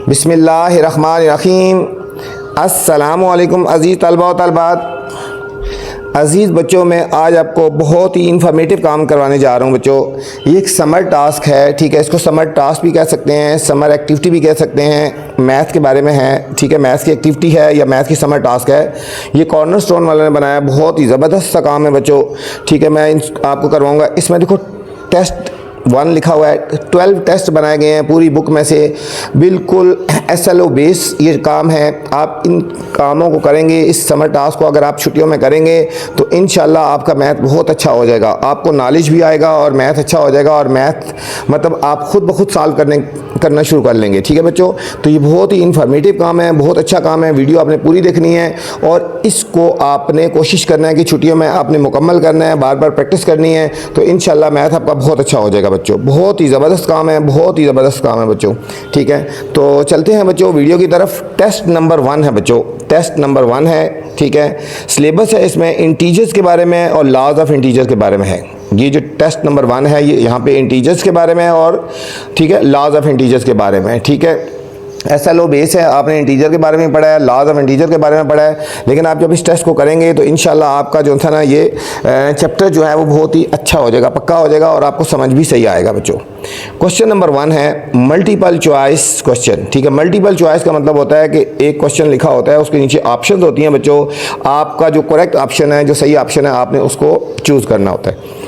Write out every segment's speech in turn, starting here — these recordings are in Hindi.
बिस्मिल्लाहिर्रहमानिर्रहीम। अस्सलामुअलैकुम अज़ीज़ तलबा व तलबात। अज़ीज़ बच्चों, मैं आज आपको बहुत ही इन्फॉर्मेटिव काम करवाने जा रहा हूँ बच्चों। ये एक समर टास्क है, ठीक है। इसको समर टास्क भी कह सकते हैं, समर एक्टिविटी भी कह सकते हैं। मैथ के बारे में है, ठीक है। मैथ की एक्टिविटी है या मैथ की समर टास्क है। ये कॉर्नर स्टोन वाले ने बनाया, बहुत ही ज़बरदस्त सा काम है बच्चों, ठीक है। मैं आपको करवाऊँगा। इसमें देखो टेस्ट 1 लिखा हुआ है, 12 टेस्ट बनाए गए हैं पूरी बुक में से, बिल्कुल SLO बेस ये काम है। आप इन कामों को करेंगे, इस समर टास्क को अगर आप छुट्टियों में करेंगे तो इंशाल्लाह आपका मैथ बहुत अच्छा हो जाएगा, आपको नॉलेज भी आएगा और मैथ अच्छा हो जाएगा और मैथ मतलब आप खुद ब खुद सॉल्व करना शुरू कर लेंगे, ठीक है बच्चों। तो ये बहुत ही इन्फॉर्मेटिव काम है, बहुत अच्छा काम है। वीडियो आपने पूरी देखनी है और इसको आपने कोशिश करना है कि छुट्टियों में आपने मुकम्मल करना है, बार बार प्रैक्टिस करनी है, तो इंशाल्लाह मैथ आपका बहुत अच्छा हो जाएगा बच्चों। बहुत ही ज़बरदस्त काम है, बहुत ही ज़बरदस्त काम है बच्चों, ठीक है। तो चलते हैं बच्चों वीडियो की तरफ। टेस्ट नंबर 1 है बच्चों, टेस्ट नंबर 1 है, ठीक है। सिलेबस है इसमें इंटीजर्स के बारे में और लॉज ऑफ इंटीजर्स के बारे में है। ये जो टेस्ट नंबर 1 है ये यहाँ पे इंटीजर्स के बारे में है और ठीक है लॉज ऑफ इंटीजर्स के बारे में, ठीक है। SLO बेस है, आपने इंटीजर के बारे में पढ़ा है, लॉज ऑफ इंटीजर के बारे में पढ़ा है, लेकिन आप जब इस टेस्ट को करेंगे तो इंशाल्लाह आपका जो था ना ये चैप्टर जो है वो बहुत ही अच्छा हो जाएगा, पक्का हो जाएगा और आपको समझ भी सही आएगा बच्चों। क्वेश्चन नंबर 1 है मल्टीपल चॉइस क्वेश्चन, ठीक है। मल्टीपल चॉइस का मतलब होता है कि एक क्वेश्चन लिखा होता है, उसके नीचे ऑप्शन होती हैं बच्चों। आपका जो करेक्ट ऑप्शन है, जो सही ऑप्शन है, आपने उसको चूज़ करना होता है।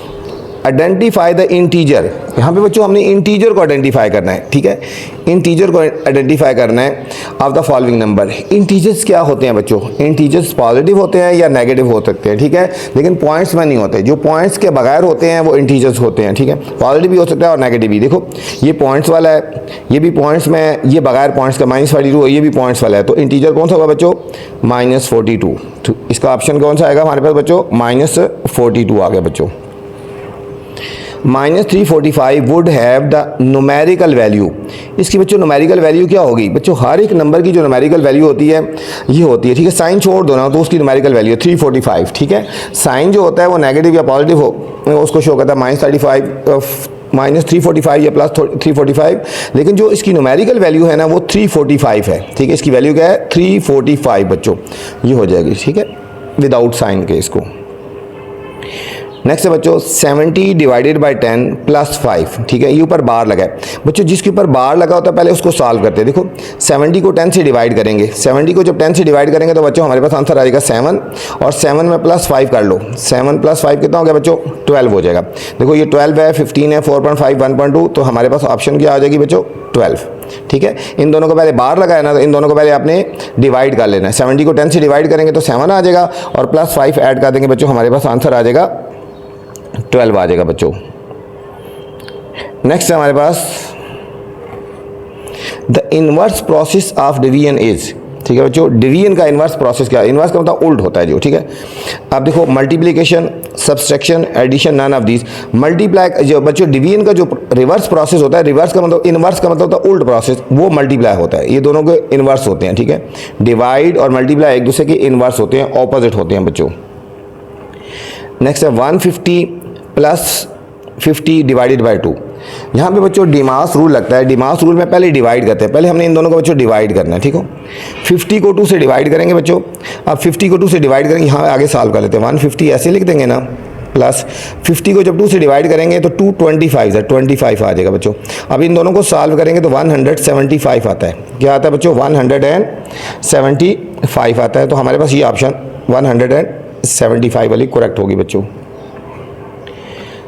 आइडेंटिफाई द इंटीजर, यहाँ पे बच्चों हमने इंटीजर को आइडेंटिफाई करना है, ठीक है। इंटीजर को आइडेंटिफाई करना है of the following number. Integers क्या होते हैं बच्चों? इंटीजर्स पॉजिटिव होते हैं या नेगेटिव हो सकते हैं, ठीक है, लेकिन पॉइंट्स में नहीं होते। जो पॉइंट्स के बगैर होते हैं वो इंटीजर्स होते हैं, ठीक है। पॉजिटिव भी हो सकता है और नेगेटिव भी। देखो ये पॉइंट्स वाला है, ये भी पॉइंट्स में, ये बगैर पॉइंट्स का -42, ये भी पॉइंट्स वाला है। तो इंटीजर कौन सा होगा बच्चों? -42। तो इसका ऑप्शन कौन सा आएगा हमारे पास बच्चों? -42 आ गया बच्चों। -345 would have the numerical value. इसकी बच्चों न्यूमेरिकल वैल्यू क्या होगी बच्चों? हर एक नंबर की जो न्यूमेरिकल वैल्यू होती है ये होती है, ठीक है। साइन छोड़ दो ना तो उसकी न्यूमेरिकल वैल्यू है 345, ठीक है। साइन जो होता है वो नेगेटिव या पॉजिटिव हो उसको शो करता है -35 -345 या +345, लेकिन जो इसकी न्यूमेरिकल वैल्यू है ना वो 345 है, ठीक है। इसकी वैल्यू क्या है? 345 बच्चों, ये हो जाएगी, ठीक है, विदाउट साइन के इसको। नेक्स्ट है बच्चों 70 डिवाइडेड बाई 10 + 5, ठीक है। ये ऊपर बार लगा है बच्चों, जिसके ऊपर बार लगा होता है पहले उसको सॉल्व करते हैं। देखो 70 को 10 से डिवाइड करेंगे, 70 को जब 10 से डिवाइड करेंगे तो बच्चों हमारे पास आंसर आएगा 7 और 7 में +5 कर लो। 7 + 5 कितना हो गया बच्चों? 12 हो जाएगा। देखो ये 12 है, 15 है, 4.5, 1.2, तो हमारे पास ऑप्शन क्या आ जाएगी बच्चों? 12, ठीक है। इन दोनों को पहले बार लगाया ना, तो इन दोनों को पहले आपने डिवाइड कर लेना है। 70 को 10 से डिवाइड करेंगे तो 7 आ जाएगा और +5 ऐड कर देंगे बच्चों, हमारे पास आंसर आ जाएगा 12 आ जाएगा बच्चों। नेक्स्ट है हमारे पास the inverse process of division is, ठीक है बच्चों। डिवीजन का इनवर्स प्रोसेस क्या है? इनवर्स का मतलब उल्ट होता है जो, ठीक है। अब देखो multiplication, subtraction, addition, none of these. Multiply जो बच्चों डिवीजन का जो रिवर्स प्रोसेस होता है, रिवर्स का मतलब, इनवर्स का मतलब होता है उल्ट प्रोसेस, वो मल्टीप्लाई होता है। ये दोनों के इनवर्स होते हैं, ठीक है। डिवाइड और मल्टीप्लाई एक दूसरे के इनवर्स होते हैं, ऑपोजिट होते हैं बच्चों। नेक्स्ट है 150 + 50 डिवाइडेड बाई 2। यहाँ पे बच्चों डिमास रूल लगता है। डिमास रूल में पहले डिवाइड करते हैं, पहले हमने इन दोनों को बच्चों डिवाइड करना है, ठीक हो। 50 को 2 से डिवाइड करेंगे बच्चों। अब 50 को 2 से डिवाइड करेंगे, यहाँ आगे सॉल्व कर लेते हैं। 150 ऐसे लिख देंगे ना, प्लस 50 को जब 2 से डिवाइड करेंगे तो 225 है, 25 आ जाएगा बच्चों। अब इन दोनों को सॉल्व करेंगे तो 175 आता है। क्या आता है बच्चों? 175 आता है। तो हमारे पास ये ऑप्शन 175 वाली करेक्ट होगी बच्चों।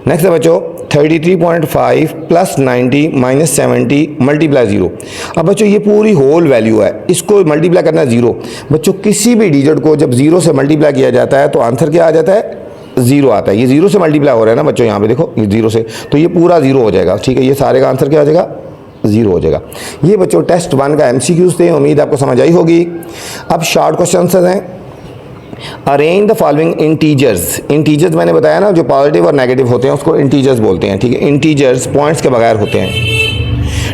नेक्स्ट है बच्चों 33.5 + 90 - 70 × 0। अब बच्चों ये पूरी होल वैल्यू है, इसको मल्टीप्लाई करना है 0। बच्चों किसी भी डिजिट को जब 0 से मल्टीप्लाई किया जाता है तो आंसर क्या आ जाता है? 0 आता है। ये 0 से मल्टीप्लाई हो रहा है ना बच्चों, यहाँ पे देखो ये 0 से, तो ये पूरा 0 हो जाएगा, ठीक है। ये सारे का आंसर क्या आ जाएगा? 0 हो जाएगा। ये बच्चों टेस्ट 1 का MCQs थे, उम्मीद आपको समझ आई होगी। अब शॉर्ट क्वेश्चन हैं। Arrange the following integers. Integers मैंने बताया ना, जो पॉजिटिव और नेगेटिव होते हैं उसको इंटीजर्स बोलते हैं, ठीक है। इंटीजर्स पॉइंट्स के बगैर होते हैं,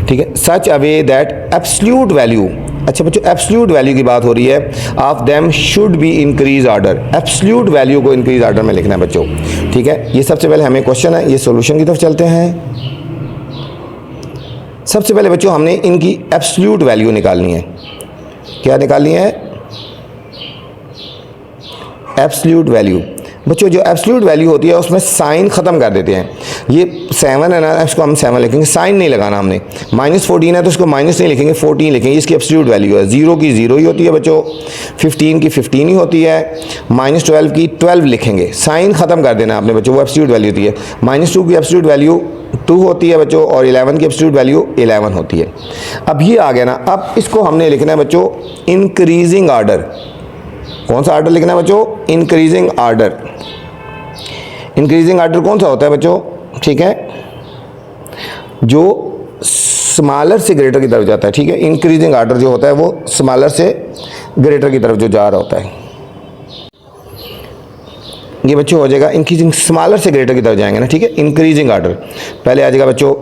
ठीक है। सच अ वे दैट एब्सोल्यूट वैल्यू, अच्छा बच्चों एब्सोल्यूट वैल्यू की बात हो रही है, of them should be increase order. Absolute value को इंक्रीज ऑर्डर में लिखना है बच्चों, ठीक है। ये सबसे पहले हमें क्वेश्चन है, ये सॉल्यूशन की तरफ चलते हैं। सबसे पहले बच्चों हमने इनकी एब्सोल्यूट वैल्यू निकालनी है। क्या निकालनी है? Absolute value. बच्चों जो एब्सोल्यूट वैल्यू होती है उसमें साइन ख़त्म कर देते हैं। ये 7 है ना, इसको हम 7 लिखेंगे, साइन नहीं लगाना हमने। -14 है तो इसको माइनस नहीं लिखेंगे, 14 लिखेंगे। इसकी एब्सोल्यूट वैल्यू है। 0 की 0 ही होती है बच्चों, 15 की 15 ही होती है, -12 की 12 लिखेंगे। साइन ख़त्म कर देना आपने बच्चों, वो एब्सोल्यूट वैल्यू होती है। -2 की एब्सोल्यूट वैल्यू 2 होती है बच्चों, और 11 की एब्सोल्यूट वैल्यू 11 होती है। अब ये आ गया ना, अब इसको हमने लिखना है बच्चों इंक्रीजिंग आर्डर। कौन सा आर्डर लिखना है बच्चों? Increasing order. इंक्रीजिंग आर्डर कौन सा होता है बच्चों? ठीक है, जो स्मॉलर से ग्रेटर की तरफ जाता है। ठीक है, इंक्रीजिंग आर्डर जो होता है वो स्मॉलर से ग्रेटर की तरफ जो जा रहा होता है। ये बच्चों हो जाएगा इंक्रीजिंग, स्मॉलर से ग्रेटर की तरफ जाएंगे ना। ठीक है, इंक्रीजिंग आर्डर पहले आ जाएगा बच्चों,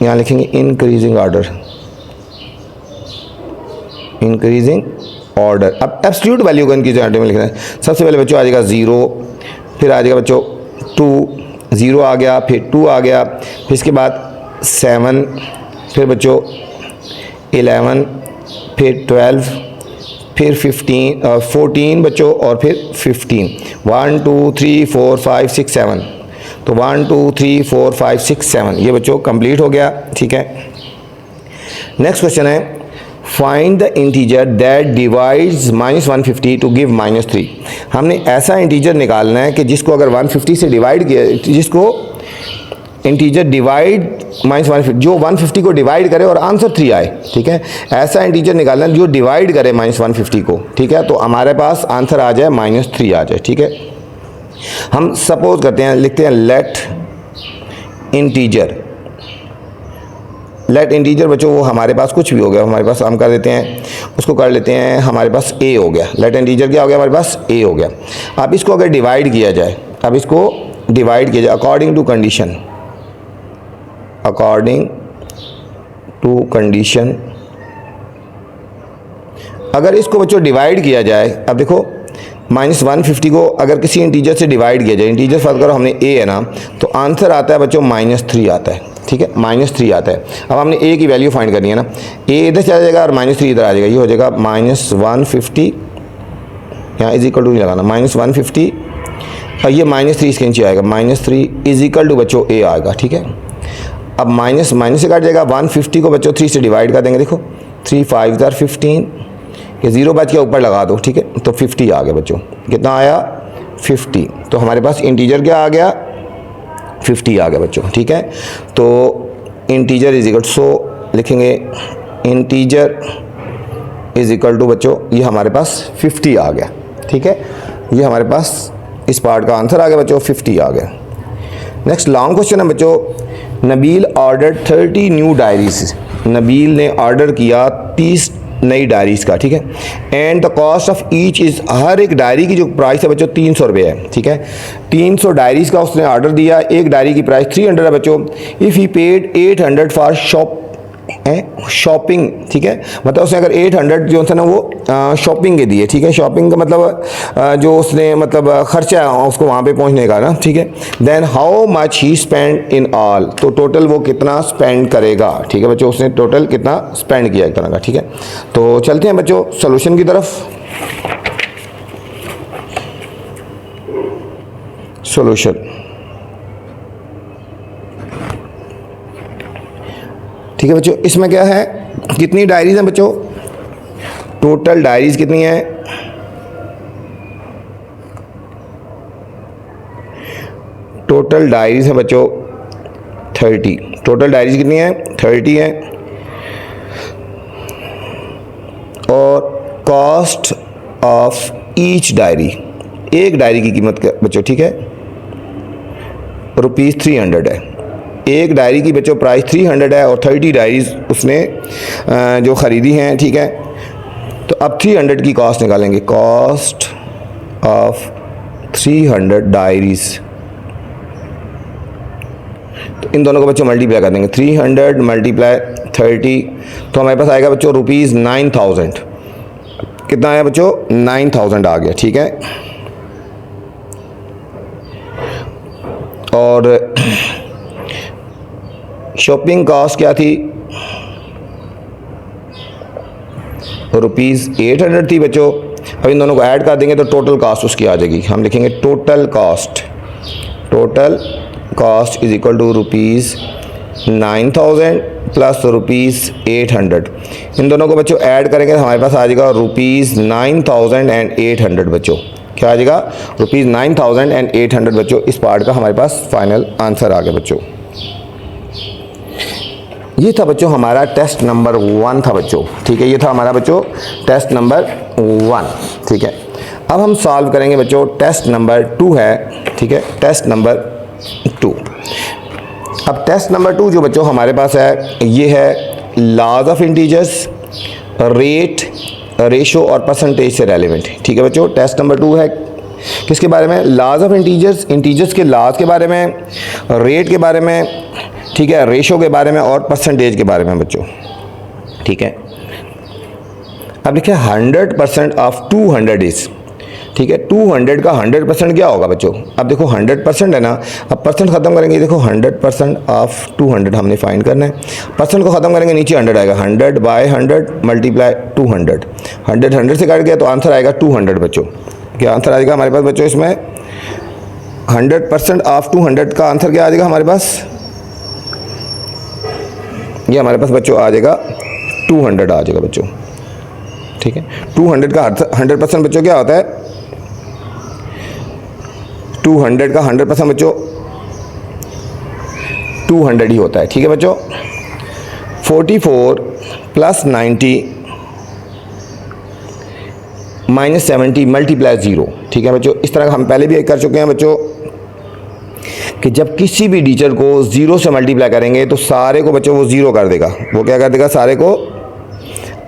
यहाँ लिखेंगे इंक्रीजिंग आर्डर, इंक्रीजिंग ऑर्डर। अब एब्सोल्यूट वैल्यू को इंक्रीजिंग आर्डर में लिखना है। सबसे पहले बच्चों आ जाएगा 0, फिर आ जाएगा बच्चों 2, 0 आ गया, फिर 2 आ गया, फिर इसके बाद 7, फिर बच्चों 11, फिर 12, फिर 14 बच्चों, और फिर 15। 1 2 3 4 5 6 7, तो 1 2 3 4 5 6 7 ये बच्चों कंप्लीट हो गया। ठीक है, नेक्स्ट क्वेश्चन है find the integer that divides -150 to give -3। हमने ऐसा इंटीजर निकालना है कि जिसको अगर 150 से डिवाइड किया, जिसको इंटीजर डिवाइड -150, जो 150 को डिवाइड करे और आंसर 3 आए। ठीक है, ऐसा इंटीजर निकालना है जो डिवाइड करे -150 को। ठीक है, तो हमारे पास आंसर आ जाए -3 आ जाए। ठीक है, हम सपोज करते हैं, लिखते हैं लेट इंटीजर। लेट इंटीजर बच्चों वो हमारे पास कुछ भी हो गया, हमारे पास हम कर देते हैं, उसको कर लेते हैं, हमारे पास a हो गया। लेट इंटीजर क्या हो गया? हमारे पास a हो गया। अब इसको अगर डिवाइड किया जाए, अब इसको डिवाइड किया जाए according to condition, according to condition, अगर इसको बच्चों डिवाइड किया जाए, अब देखो -150 को अगर किसी इंटीजर से डिवाइड किया जाए, इंटीजर फर्क करो, हमने a है ना, तो आंसर आता है बच्चों -3 आता है। ठीक है, -3 आता है। अब हमने a की वैल्यू फाइंड करनी है ना, a इधर चला जाएगा और -3 इधर आ जाएगा। ये हो जाएगा -150, यहाँ इज इक्वल टू नहीं लगाना, -150 और ये -3 इसके नीचे आएगा, -3 इज इक्वल टू बच्चों a आएगा। ठीक है, अब माइनस से काट जाएगा, 150 को बच्चों 3 से डिवाइड कर देंगे। देखो 3 5 15, ये 0 बच के ऊपर लगा दो। ठीक है, तो 50 आ गया बच्चों। कितना आया? 50। तो हमारे पास इंटीजर क्या आ गया? 50 आ गया बच्चों। ठीक है, तो इंटीजर इज इक्वल, सो लिखेंगे इंटीजर इज इक्वल टू बच्चों, ये हमारे पास 50 आ गया। ठीक है, ये हमारे पास इस पार्ट का आंसर आ गया बच्चों, 50 आ गया। नेक्स्ट लॉन्ग क्वेश्चन है बच्चों, Nabeel order 30 new diaries. Nabeel ने ऑर्डर किया 30 नई डायरीज़ का। ठीक है, and the cost of each is, हर एक डायरी की जो प्राइस है बच्चों 300 रुपये है। ठीक है, 300 डायरीज़ का उसने ऑर्डर दिया, एक डायरी की प्राइस 300 है बच्चों। If he paid 800 for shopping. ठीक है, मतलब उसने अगर 800 जो था ना वो शॉपिंग के दिए। ठीक है, शॉपिंग का मतलब जो उसने मतलब खर्चा है उसको वहाँ पे पहुँचने का ना। ठीक है, then how much he spend in all, तो टोटल वो कितना स्पेंड करेगा। ठीक है बच्चों, उसने टोटल कितना स्पेंड किया एक तरह का। ठीक है, तो चलते हैं बच्चों सोल्यूशन की तरफ। सोल्यूशन, ठीक है बच्चों, इसमें क्या है, कितनी डायरीज हैं बच्चों? टोटल डायरीज कितनी है? टोटल डायरीज हैं बच्चों 30। टोटल डायरीज कितनी है? 30 है। और कॉस्ट ऑफ ईच डायरी, एक डायरी की कीमत बच्चों, ठीक है, ₹300 है। एक डायरी की बच्चों प्राइस 300 है और 30 डायरीज उसने जो ख़रीदी हैं। ठीक है, तो अब 300 की कॉस्ट निकालेंगे, कॉस्ट ऑफ 300 डायरीज। तो इन दोनों को बच्चों मल्टीप्लाई कर देंगे, 300 मल्टीप्लाई 30, तो हमारे पास आएगा बच्चों ₹9,000। कितना आया बच्चों? 9,000 आ गया। ठीक है, और शॉपिंग कॉस्ट क्या थी? ₹800 थी बच्चों। अब इन दोनों को ऐड कर देंगे तो टोटल कास्ट उसकी आ जाएगी। हम लिखेंगे total cost is equal to ₹9,000 plus ₹800। इन दोनों को बच्चों ऐड करेंगे तो हमारे पास आ जाएगा ₹9,800 बच्चों। क्या आ जाएगा? ₹9,800 बच्चों। इस पार्ट का हमारे पास फाइनल आंसर आ गया बच्चों। ये था बच्चों हमारा टेस्ट नंबर 1 था बच्चों। ठीक है, ये था हमारा बच्चों टेस्ट नंबर 1। ठीक है, अब हम सॉल्व करेंगे बच्चों टेस्ट नंबर 2 है। ठीक है, टेस्ट नंबर 2। अब टेस्ट नंबर 2 जो बच्चों हमारे पास है ये है laws of integers, rate, ratio और परसेंटेज से रेलिवेंट। ठीक है बच्चों, टेस्ट नंबर 2 है किसके बारे में? लॉज ऑफ इंटीजर्स, इंटीजर्स के लॉज के बारे में, रेट के बारे में, ठीक है, रेशो के बारे में और परसेंटेज के बारे में बच्चों। ठीक है, अब देखिए 100% ऑफ 200 इज, ठीक है, 200 का 100% क्या होगा बच्चों? अब देखो 100% है ना, अब परसेंट खत्म करेंगे, देखो 100% ऑफ 200 हमने फाइंड करना है। परसेंट को खत्म करेंगे नीचे 100 आएगा, 100/100 मल्टीप्लाई 200, 100 से काट गया तो आंसर आएगा 200 बच्चों। क्या आंसर आएगा हमारे पास बच्चों? इसमें 100% ऑफ 200 का आंसर क्या आ जाएगा हमारे पास? ये हमारे पास बच्चों आ जाएगा 200 आ जाएगा बच्चों। ठीक है, 200 का 100% बच्चों क्या होता है? 200 का 100% बच्चों 200 ही होता है। ठीक है बच्चों, 44 + 90 - 70 मल्टीप्लाई 0। ठीक है बच्चों, इस तरह का हम पहले भी कर चुके हैं बच्चों कि जब किसी भी डिजिट को 0 से मल्टीप्लाई करेंगे तो सारे को बच्चों वो 0 कर देगा। वो क्या कर देगा? सारे को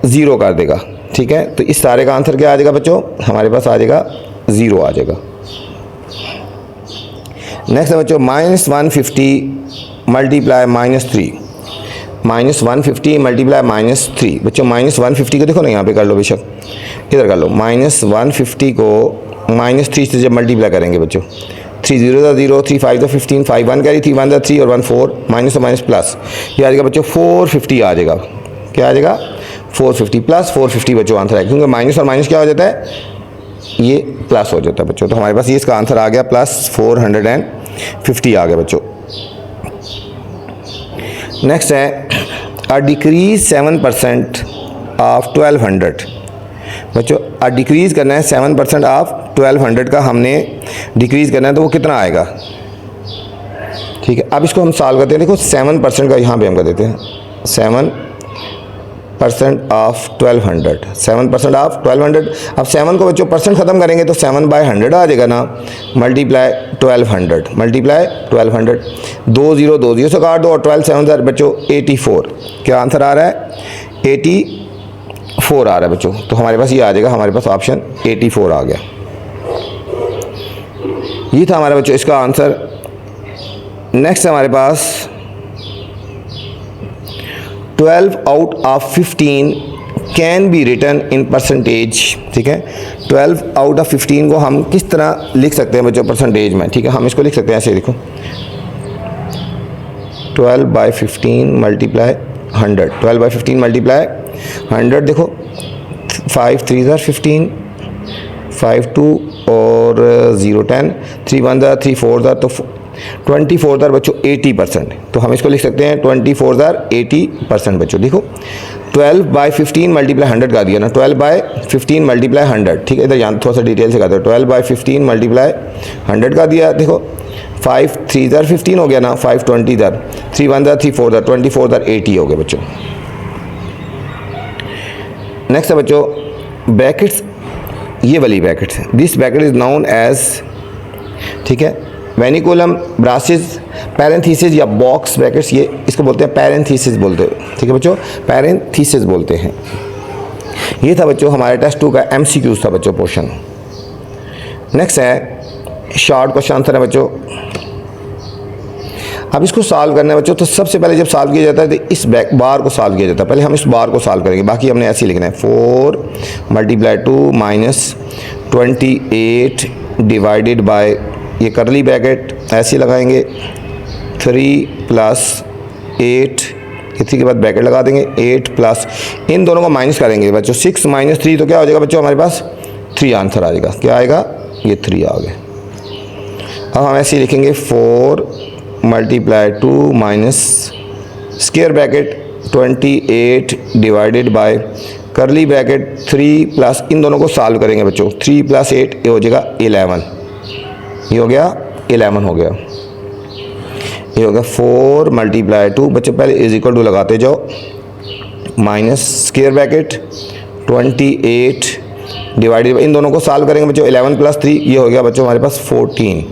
0 कर देगा। ठीक है, तो इस सारे का आंसर क्या आ जाएगा बच्चों? हमारे पास आ जाएगा 0 आ जाएगा। नेक्स्ट है बच्चों -150 मल्टीप्लाई -3, -150 मल्टीप्लाई -3। बच्चों -150 को देखो ना, यहाँ पे कर लो बेशक, इधर कर लो। -150 को -3 से जब मल्टीप्लाई करेंगे बच्चों, 3 0 0, 3 5 15, 5 1 कैरी, 3 1 3 और 1 4, माइनस और माइनस प्लस, ये आ जाएगा बच्चों 450 आ जाएगा। क्या आ जाएगा? 450 प्लस 450 बच्चों आंसर है, क्योंकि माइनस और माइनस क्या हो जाता है? ये प्लस हो जाता है बच्चों। तो हमारे पास ये इसका आंसर आ गया +450 आ गया बच्चों। नेक्स्ट है अ डिक्रीज 7% ऑफ 1200 बच्चों। अ डिक्रीज़ करना है 7% ऑफ 1200 का हमने डिक्रीज़ करना है, तो वो कितना आएगा? ठीक है, अब इसको हम सॉल्व करते हैं। देखो 7% का यहाँ पे हम कर देते हैं 7% ऑफ 1200, 7% ऑफ 1200। अब 7 को बच्चों परसेंट ख़त्म करेंगे तो 7/100 आ जाएगा ना, मल्टीप्लाई 1200, मल्टीप्लाई 1200, 2 0 2 0 से काट दो और 12 7 बच्चों 84। क्या आंसर आ रहा है? 84 आ रहा है बच्चों। तो हमारे पास ये आ जाएगा, हमारे पास ऑप्शन 84 आ गया। ये था हमारे बच्चों इसका आंसर। नेक्स्ट है हमारे पास 12 out of 15 can be written in percentage. ठीक है, 12 आउट ऑफ 15 को हम किस तरह लिख सकते हैं बच्चों परसेंटेज में? ठीक है, हम इसको लिख सकते हैं ऐसे, देखो 12/15 मल्टीप्लाई 100, 12/15 मल्टीप्लाई 100। देखो 5 3 15, 5 2 और 0 10, 3 1 3 4 तो 24 बच्चों 80%। तो हम इसको लिख सकते हैं 24 80% बच्चों। देखो 12/15 मल्टीप्लाई 100 का दिया ना, 12/15 मल्टीप्लाई 100। ठीक है, इधर यहाँ थोड़ा सा डिटेल से करते हैं। 12/15 मल्टीप्लाई 100 का दिया, देखो 5 3 15 हो गया ना, 5 20 3 1 3 4 24 80 हो गए बच्चों। नेक्स्ट है बच्चों ब्रैकेट्स, ये वाली ब्रैकेट्स है। This bracket is known as, ठीक है, वेनिकुलम, ब्रासिस, पैरेंथीसिस या बॉक्स ब्रैकेट्स, ये इसको बोलते हैं पैरेंथीसिस बोलते हैं। ठीक है बच्चों, पैरेंथीसिस बोलते हैं। ये था बच्चों हमारे टेस्ट 2 का MCQs था बच्चों पोर्शन। नेक्स्ट है शॉर्ट क्वेश्चन आंसर है बच्चों। अब इसको सॉल्व करना है बच्चों, तो सबसे पहले जब सॉल्व किया जाता है तो इस बार को सॉल्व किया जाता है। पहले हम इस बार को सॉल्व करेंगे, बाकी हमने ऐसे ही लिखना है 4 मल्टीप्लाई 2 माइनस 28 डिवाइडेड बाय, ये करली ब्रैकेट ऐसे लगाएंगे, 3 + 8 ये 3 के बाद ब्रैकेट लगा देंगे, 8 प्लस इन दोनों को माइनस करेंगे बच्चों, 6 माइनस 3 तो क्या हो जाएगा बच्चों हमारे पास 3 आंसर आ जाएगा। क्या आएगा, ये 3 आ गया। अब हम ऐसे ही लिखेंगे 4 multiply 2 minus square bracket 28 divided by curly bracket 3 plus इन दोनों को सॉल्व करेंगे बच्चों, 3 प्लस 8 ये हो जाएगा 11, ये हो गया 11 हो गया, ये हो गया 4 मल्टीप्लाई 2 बच्चों पहले इज इक्वल टू लगाते जाओ, minus square bracket 28 divided in दोनों को सॉल्व करेंगे बच्चों, 11 प्लस 3 ये हो गया बच्चों हमारे पास 14।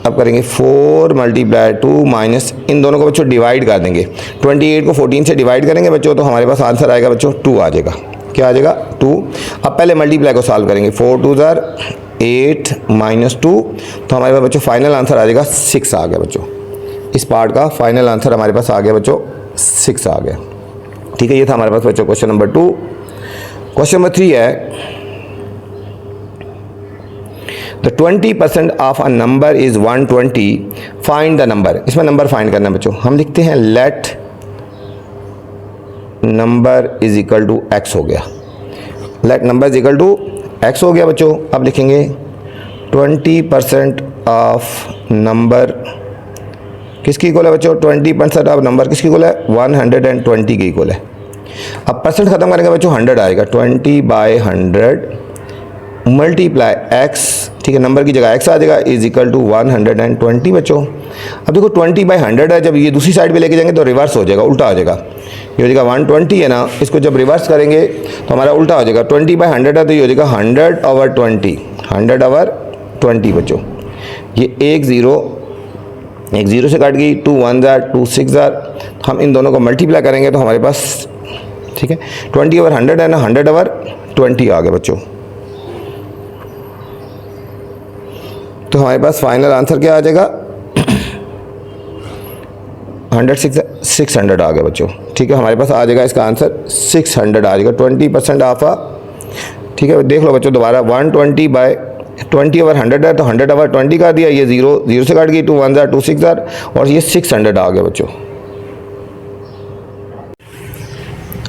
अब करेंगे 4 मल्टीप्लाई 2 माइनस इन दोनों को बच्चों डिवाइड कर देंगे, 28 को 14 से डिवाइड करेंगे बच्चों तो हमारे पास आंसर आएगा बच्चों 2 आ जाएगा। क्या आ जाएगा 2। अब पहले मल्टीप्लाई को सॉल्व करेंगे, 4 2 ज़ार 8 माइनस 2 तो हमारे पास बच्चों फाइनल आंसर आ जाएगा 6 आ गया बच्चों। इस पार्ट का फाइनल आंसर हमारे पास आ गया बच्चों 6 आ गया। ठीक है, ये था हमारे पास बच्चों क्वेश्चन नंबर 2। क्वेश्चन नंबर 3 है the 20% of a number is 120, find the number. इसमें नंबर फाइंड करना है बच्चों। हम लिखते हैं let number is equal to X हो गया, let number is equal to X हो गया बच्चों। अब लिखेंगे 20% ऑफ नंबर किसकी इक्वल है बच्चों, 20% ऑफ नंबर किसकी इक्वल है, 120 की इक्वल है। अब परसेंट खत्म करेंगे बच्चों 100 आएगा, 20/100 मल्टीप्लाई एक्स, ठीक है नंबर की जगह एक्स आ जाएगा, इज इक्वल टू 120 बच्चों। अब देखो 20/100 है, जब ये दूसरी साइड पे लेके जाएंगे तो रिवर्स हो जाएगा, उल्टा हो जाएगा। ये हो जाएगा 120 है ना, इसको जब रिवर्स करेंगे तो हमारा उल्टा हो जाएगा, 20/100 है तो ये हो जाएगा 100/20, 100/20 बच्चों। ये एक ज़ीरो से कट गई, 2 1 ज़ार 2 6 ज़ार, हम इन दोनों को मल्टीप्लाई करेंगे तो हमारे पास, ठीक है 20/100 है ना, 100/20 आ गया बच्चों। तो हमारे पास फाइनल आंसर क्या आ जाएगा 600 आ गया बच्चों। ठीक है, हमारे पास आ जाएगा इसका आंसर 600 आ जाएगा, 20% ऑफ आ। ठीक है, देख लो बच्चों दोबारा, 120/20/100 है तो 100/20 कर दिया, ये 0 से काट गई, 2 1 ज़ार 2 6 ज़ार और ये 600 आ गया बच्चों।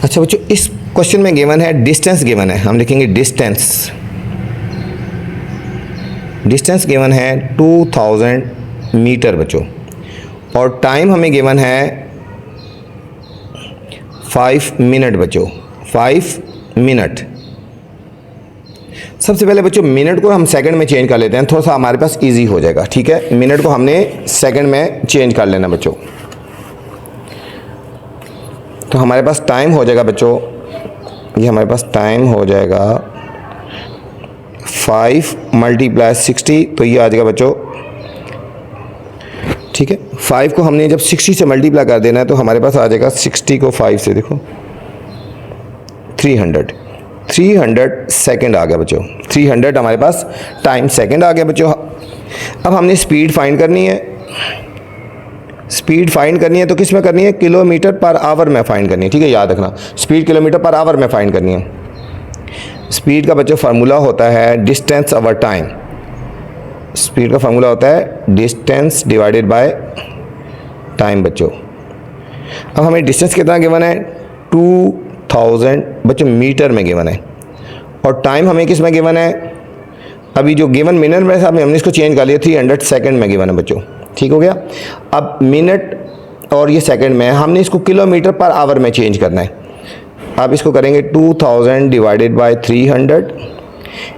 अच्छा बच्चों, इस क्वेश्चन में गिवन है डिस्टेंस गिवन है, हम लिखेंगे डिस्टेंस गिवन है 2000 मीटर बच्चों, और टाइम हमें गिवन है 5 मिनट बच्चों, 5 मिनट। सबसे पहले बच्चों मिनट को हम सेकंड में चेंज कर लेते हैं, थोड़ा सा हमारे पास इजी हो जाएगा। ठीक है, मिनट को हमने सेकंड में चेंज कर लेना बच्चों। तो हमारे पास टाइम हो जाएगा बच्चों, ये हमारे पास टाइम हो जाएगा 5 मल्टीप्लाई 60 तो ये आ जाएगा बच्चों। ठीक है, 5 को हमने जब 60 से मल्टीप्लाई कर देना है तो हमारे पास आ जाएगा 60 को 5 से देखो 300 सेकंड आ गया बच्चों। 300 हमारे पास टाइम सेकंड आ गया बच्चों। अब हमने स्पीड फाइंड करनी है, तो किस में करनी है, किलोमीटर पर आवर में फाइंड करनी है। ठीक है, याद रखना स्पीड किलोमीटर पर आवर में फाइंड करनी है। स्पीड का बच्चों फार्मूला होता है डिस्टेंस ओवर टाइम, स्पीड का फार्मूला होता है डिस्टेंस डिवाइडेड बाय टाइम बच्चों। अब हमें डिस्टेंस कितना गिवन है, 2000 बच्चों मीटर में गिवन है, और टाइम हमें किस में गिवन है, अभी जो गिवन मिनट में था हमने इसको चेंज कर लिया, 300 सेकंड में गिवन है बच्चों। ठीक हो गया, अब मिनट और ये सेकंड में हमने इसको किलोमीटर पर आवर में चेंज करना है। अब इसको करेंगे 2000 डिवाइडेड बाय 300,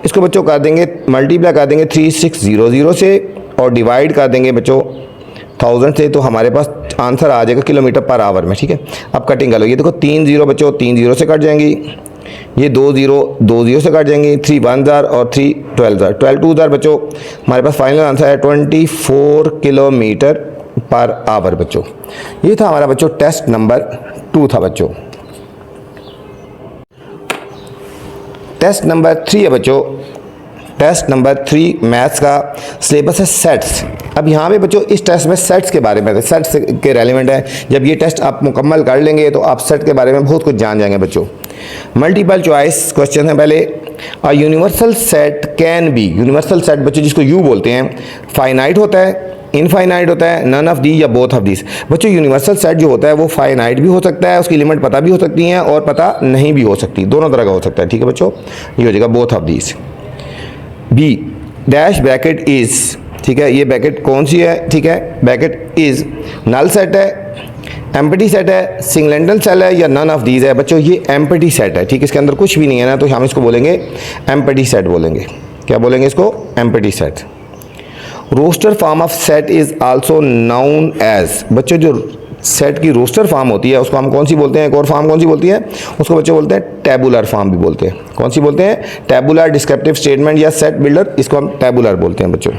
इसको बच्चों कर देंगे मल्टीप्लाई कर देंगे 3600 से और डिवाइड कर देंगे बच्चों 1000 से, तो हमारे पास आंसर आ जाएगा किलोमीटर पर आवर में। ठीक है, अब कटिंग कर लो, ये देखो 3 0 बच्चों 3 0 से कट जाएंगी, ये 2 0 से कट जाएंगी, 3 1 ज़ार और 3 12 ज़ार 12 2 ज़ार बच्चों। हमारे पास फाइनल आंसर है 24 किलोमीटर पर आवर बच्चों। ये था हमारा बच्चों टेस्ट नंबर 2 था बच्चों। टेस्ट नंबर 3 है बच्चों, टेस्ट नंबर 3 मैथ्स का सिलेबस है सेट्स। अब यहाँ पे बच्चों इस टेस्ट में सेट्स के बारे में, सेट्स के रेलिवेंट है, जब ये टेस्ट आप मुकम्मल कर लेंगे तो आप सेट के बारे में बहुत कुछ जान जाएंगे बच्चों। मल्टीपल चॉइस क्वेश्चन है पहले, universal set can be, universal set बच्चों जिसको यू बोलते हैं, फाइनाइट होता है, इनफाइनाइट होता है, नन ऑफ दी या बोथ ऑफ दिस। बच्चों यूनिवर्सल सेट जो होता है वो फाइनाइट भी हो सकता है, उसकी लिमिट पता भी हो सकती है और पता नहीं भी हो सकती, दोनों तरह का हो सकता है। ठीक है बच्चों, ये हो जाएगा both of this. B dash bracket is, ठीक है, ये ब्रैकेट कौन सी है? ठीक है, ब्रैकेट इज नल सेट है, एम्प्टी सेट है, सिंगलेंटल सेल है या नन ऑफ दीज है? बच्चों ये एम्प्टी सेट है, ठीक है, इसके अंदर कुछ भी नहीं है ना, तो हम इसको बोलेंगे एम्प्टी सेट बोलेंगे। क्या बोलेंगे इसको? Empty set. Roster form of set is also known as, बच्चों जो सेट की रोस्टर फॉर्म होती है उसको हम कौन सी बोलते हैं? एक और फॉर्म कौन सी बोलती है उसको बच्चों बोलते हैं टैबुलर फॉर्म भी बोलते हैं। कौन सी बोलते हैं? टैबुलर डिस्क्रिप्टिव स्टेटमेंट या सेट बिल्डर, इसको हम टैबुलर बोलते हैं बच्चों।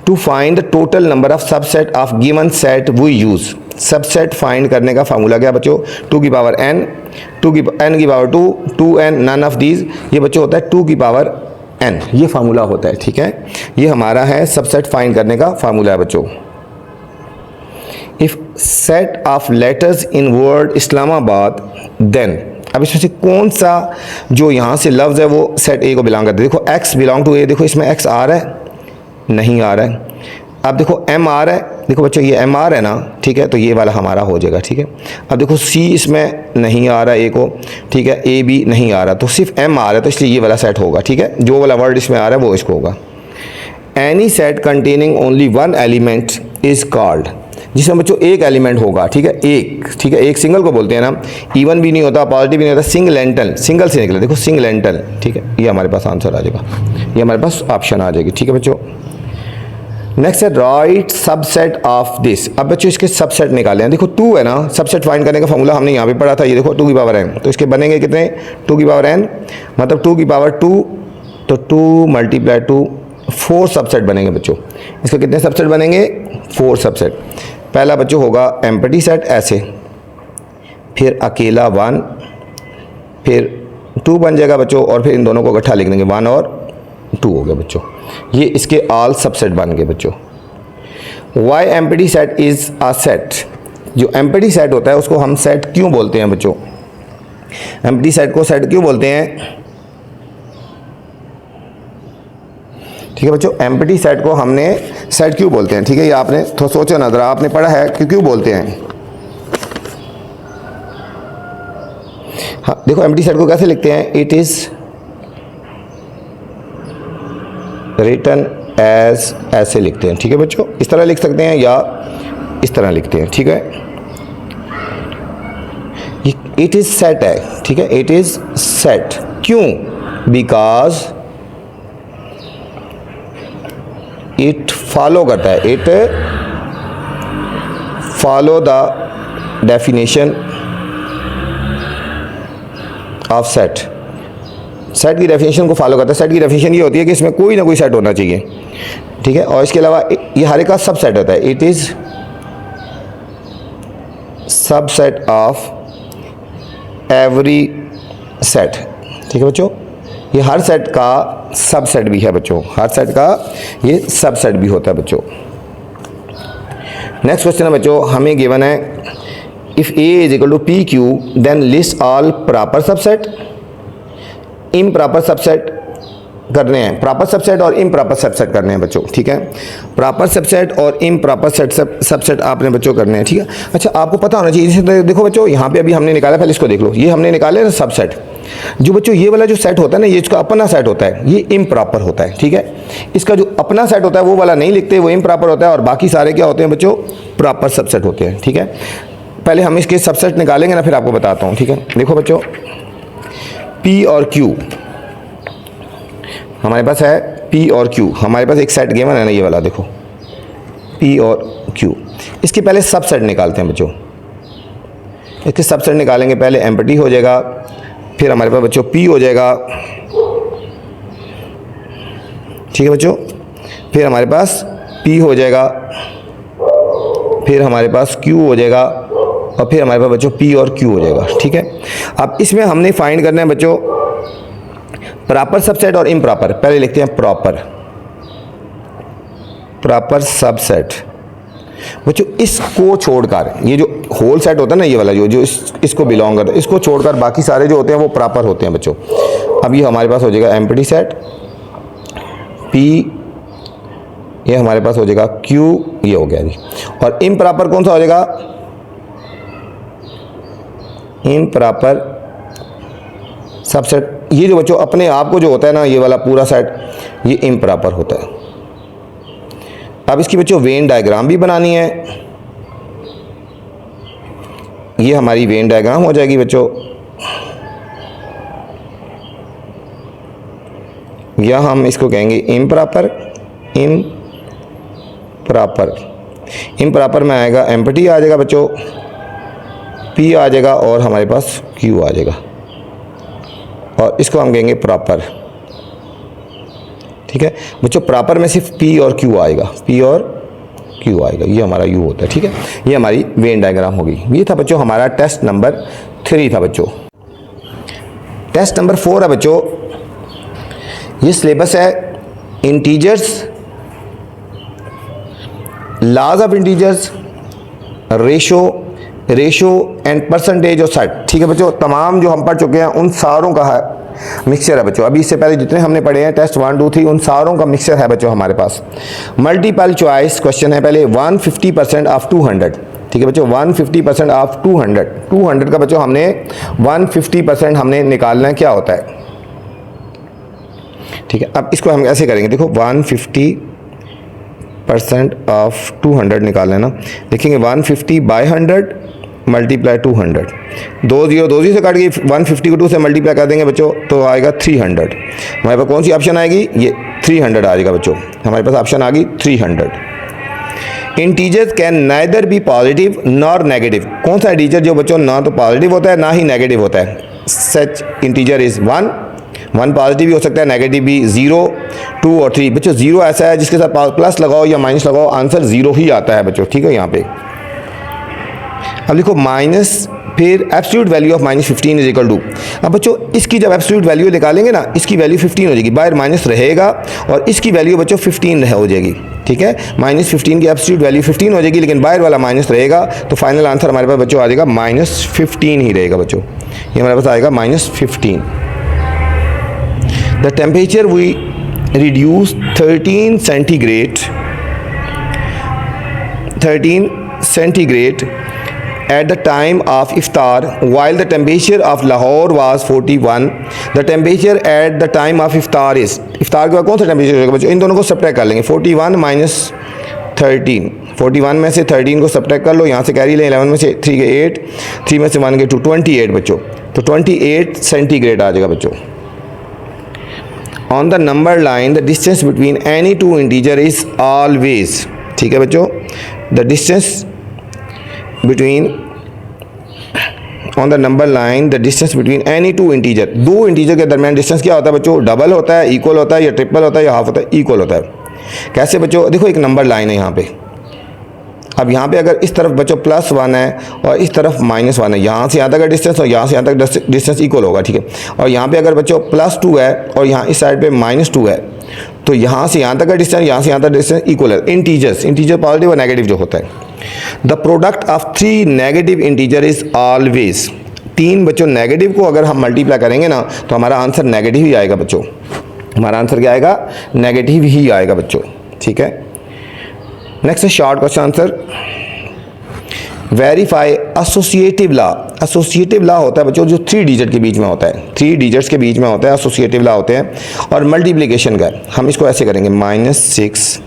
To find the total number of subset of given set we use, subset find करने का फार्मूला क्या बच्चों? 2 की पावर n, n की power 2, 2n none of these, ये बच्चों होता है 2 की पावर n, ये फार्मूला होता है। ठीक है, ये हमारा है सबसेट फाइंड करने का फार्मूला है बच्चों। If set of letters in word Islamabad then, अब इसमें से कौन सा जो यहाँ से लफ्ज़ है वो सेट ए को बिलोंग करता है? देखो x बिलोंग टू ए, देखो इसमें x आ रहा है? नहीं आ रहा है। अब देखो m आ रहा है, देखो बच्चों ये m आ रहा है ना, ठीक है, तो ये वाला हमारा हो जाएगा। ठीक है, अब देखो c इसमें नहीं आ रहा है ए को, ठीक है, a भी नहीं आ रहा, तो सिर्फ m आ रहा है, तो इसलिए ये वाला सेट होगा। ठीक है, जो वाला वर्ड इसमें आ रहा है वो इसको होगा। Any set containing only one element is called, जिसमें बच्चों एक एलिमेंट होगा, ठीक है, एक, ठीक है, एक सिंगल को बोलते हैं ना, इवन भी नहीं होता, पॉजिटिव भी नहीं होता, सिंगलेंटल, सिंगल से निकले, देखो सिंगलेंटल। ठीक है, ये हमारे पास आंसर आ जाएगा, ये हमारे पास ऑप्शन आ जाएगी। ठीक है बच्चों, नेक्स्ट है राइट सबसेट ऑफ दिस। अब बच्चों इसके सबसेट निकाले हैं, देखो 2 है ना, सबसेट फाइंड करने का फॉर्मूला हमने यहाँ पे पढ़ा था, ये देखो 2 की पावर n, तो इसके बनेंगे कितने? 2 की पावर n मतलब 2 की पावर 2, तो 2 मल्टीप्लाई 2, 4 सबसेट बनेंगे बच्चों। इसके कितने सबसेट बनेंगे? 4 सबसेट। पहला बच्चों होगा एम्प्टी सेट ऐसे, फिर अकेला 1, फिर 2 बन जाएगा बच्चों, और फिर इन दोनों को इकट्ठा लिख देंगे, 1 और 2 हो गया बच्चों, ये इसके ऑल सबसेट बन गए बच्चों। Why empty set is a set, जो एम्प्टी सेट होता है उसको हम सेट क्यों बोलते हैं बच्चों? एम्प्टी सेट को सेट क्यों बोलते हैं? ठीक है बच्चों, एम्प्टी सेट को हमने सेट क्यों बोलते हैं? ठीक है, ये आपने थोड़ा सोचा ना जरा, आपने पढ़ा है कि क्यों बोलते हैं। हाँ देखो, एम्प्टी सेट को कैसे लिखते हैं? इट इज रिटन एज, ऐसे लिखते हैं। ठीक है बच्चों, इस तरह लिख सकते हैं या इस तरह लिखते हैं। ठीक है, इट इज सेट है, ठीक है, इट इज सेट क्यों? बिकॉज इट फॉलो करता है, it follow the definition of set, set की डेफिनेशन को फॉलो करता है। सेट की डेफिनेशन ये होती है कि इसमें कोई ना कोई सेट होना चाहिए। ठीक है, और इसके अलावा ये हर एक का सब सेट होता है, it is subset of every set. ठीक है बच्चों, ये हर सेट का सबसेट भी है बच्चों, हर सेट का ये सबसेट भी होता है बच्चों। नेक्स्ट क्वेश्चन है बच्चों, हमें गिवन है if A is equal to P Q then list all proper subset, improper subset करने हैं, प्रॉपर सबसेट और इम्प्रॉपर सबसेट करने हैं बच्चों। ठीक है, प्रॉपर सबसेट और इम्प्रॉपर सबसेट आपने बच्चों करने हैं। ठीक है, अच्छा आपको पता होना चाहिए, जैसे देखो बच्चों यहाँ पे अभी हमने निकाला, पहले इसको देख लो, ये हमने निकाले ना सबसेट, जो बच्चों ये वाला जो सेट होता है ना, ये इसका अपना सेट होता है, ये इम्प्रॉपर होता है। ठीक है, इसका जो अपना सेट होता है वो वाला नहीं लिखते, वो इम्प्रॉपर होता है, और बाकी सारे क्या होते हैं बच्चों? प्रॉपर सबसेट होते हैं। ठीक है, पहले हम इसके सबसेट निकालेंगे ना, फिर आपको बताता हूँ। ठीक है, देखो बच्चों P और Q हमारे पास है, P और Q हमारे पास एक सेट गिवन है ना, ये वाला देखो P और Q, इसके पहले सबसेट निकालते हैं बच्चों। इसके सबसेट निकालेंगे, पहले एम्प्टी हो जाएगा, फिर हमारे पास बच्चों P हो जाएगा। ठीक है बच्चों, फिर हमारे पास P हो जाएगा, फिर हमारे पास Q हो जाएगा, और फिर हमारे पास बच्चों P और Q हो जाएगा। ठीक है, अब इसमें हमने फाइंड करना है बच्चों प्रॉपर सबसेट और इम्प्रॉपर। पहले लिखते हैं प्रॉपर, प्रॉपर सबसेट बच्चों, इसको छोड़कर, ये जो होल सेट होता है ना, ये वाला जो इसको बिलोंग करता है, इसको छोड़कर बाकी सारे जो होते हैं वो प्रॉपर होते हैं बच्चों। अब ये हमारे पास हो जाएगा एम्प्टी सेट P ये हमारे पास हो जाएगा क्यू, ये हो गया जी। और इम्प्रॉपर कौन सा हो जाएगा? इम्प्रॉपर सबसेट, ये जो बच्चों अपने आप को जो होता है ना, ये वाला पूरा सेट, ये इम्प्रॉपर होता है। अब इसकी बच्चों वेन डायग्राम भी बनानी है। ये हमारी वेन डायग्राम हो जाएगी बच्चों। या हम इसको कहेंगे इम्प्रॉपर। इम्प्रॉपर में आएगा एम्प्टी आ जाएगा बच्चों, पी आ जाएगा और हमारे पास क्यू आ जाएगा, और इसको हम कहेंगे प्रॉपर। ठीक है बच्चों, प्रॉपर में सिर्फ पी और क्यू आएगा, पी और क्यू आएगा, ये हमारा यू होता है। ठीक है, ये हमारी वेन डायग्राम होगी। ये था बच्चों हमारा टेस्ट नंबर 3 था बच्चों। टेस्ट नंबर 4 है बच्चों, ये सिलेबस है इंटीजर्स, लाज of integers, ratio and percentage और सेट। ठीक है बच्चों, तमाम जो हम पढ़ चुके हैं उन सारों का है मिक्सचर है बच्चों। अभी इससे पहले जितने हमने पढ़े हैं टेस्ट 1 2 3, उन सारों का मिक्सचर है बच्चों हमारे पास। मल्टीपल चॉइस क्वेश्चन है पहले 150% ऑफ 200। ठीक है बच्चों, 150% ऑफ 200। 200 का बच्चों हमने 150% हमने निकालना है, क्या होता है? ठीक है, अब इसको हम ऐसे करेंगे, देखो 150% ऑफ 200 निकालना है ना, देखेंगे 150 बाय 100 मल्टीप्लाई 200, 2 0 से काट के 150 को 2 से मल्टीप्लाई कर देंगे बच्चों तो आएगा 300। हमारे पास कौन सी ऑप्शन आएगी? ये 300 आ जाएगा बच्चों, हमारे पास ऑप्शन आ गई 300। Integers can neither be positive nor negative. कौन सा इंटीजर जो बच्चों ना तो पॉजिटिव होता है ना ही नेगेटिव होता है? सच इंटीजर इज 1 पॉजिटिव भी हो सकता है, नेगेटिव भी, 0 2 और 3। बच्चों 0 ऐसा है जिसके साथ प्लस लगाओ या माइनस लगाओ आंसर 0 ही आता है बच्चों। ठीक है, यहाँ पे अब लिखो माइनस, फिर absolute value of -15 is equal to. अब बच्चों इसकी जब एब्सोल्यूट वैल्यू निकालेंगे ना, इसकी वैल्यू 15 हो जाएगी, बाहर माइनस रहेगा और इसकी वैल्यू बच्चों 15 हो जाएगी। ठीक है, -15 की एब्सोल्यूट वैल्यू 15 हो जाएगी, लेकिन बाहर वाला माइनस रहेगा, तो फाइनल आंसर हमारे पास बच्चों आ जाएगा -15 ही रहेगा बच्चों। ये हमारे पास आएगा -15। The temperature we reduce 13 centigrade at the time of iftar while the temperature of Lahore was 41. the temperature at the time of iftar is, iftar के बाद कौन सा टेम्परेचर होगा बच्चों? इन दोनों को सब्ट्रैक्ट कर लेंगे, 41 माइनस 13, 41 में से 13 को सब्ट्रैक्ट कर लो, यहाँ से कैरी लें, 11 में से 3 के 8, 3 में से 1 के 2, 28 बच्चों, तो 28 सेंटीग्रेड आ जाएगा बच्चों। On the number line the distance between any two integer is always. ठीक है बच्चों, the distance between on the number line the distance between any two integer, दो इंटीजर के दरमियान डिस्टेंस क्या होता है बच्चों? डबल होता है, इक्वल होता है, या ट्रिपल होता है, या हाफ होता है, इक्वल होता है। कैसे बच्चों? देखो एक नंबर लाइन है यहाँ पे, अब यहाँ पे अगर इस तरफ बच्चों +1 है और इस तरफ -1 है, यहाँ से यहाँ तक का डिस्टेंस और यहाँ से यहाँ तक डिस्टेंस इक्वल होगा। ठीक है, और यहाँ पे अगर बच्चों +2 है और यहाँ इस साइड पे -2 है, तो यहाँ से यहाँ तक का डिस्टेंस, यहाँ से यहाँ तक डिस्टेंस इक्वल है। इंटीजर पॉजिटिव और नेगेटिव जो होता है। The product of 3 negative integer is always. 3 बच्चों नेगेटिव को अगर हम मल्टीप्लाई करेंगे ना, तो हमारा आंसर नेगेटिव ही आएगा बच्चों। हमारा आंसर क्या आएगा? नेगेटिव ही आएगा बच्चों। ठीक है, नेक्स्ट है short question answer. Verify associative law. Associative law होता है बच्चों जो 3 डिजिट के बीच में होता है, 3 डिजिट्स के बीच में होता है, एसोसिएटिव लॉ होते हैं। और मल्टीप्लिकेशन का हम इसको ऐसे करेंगे, -6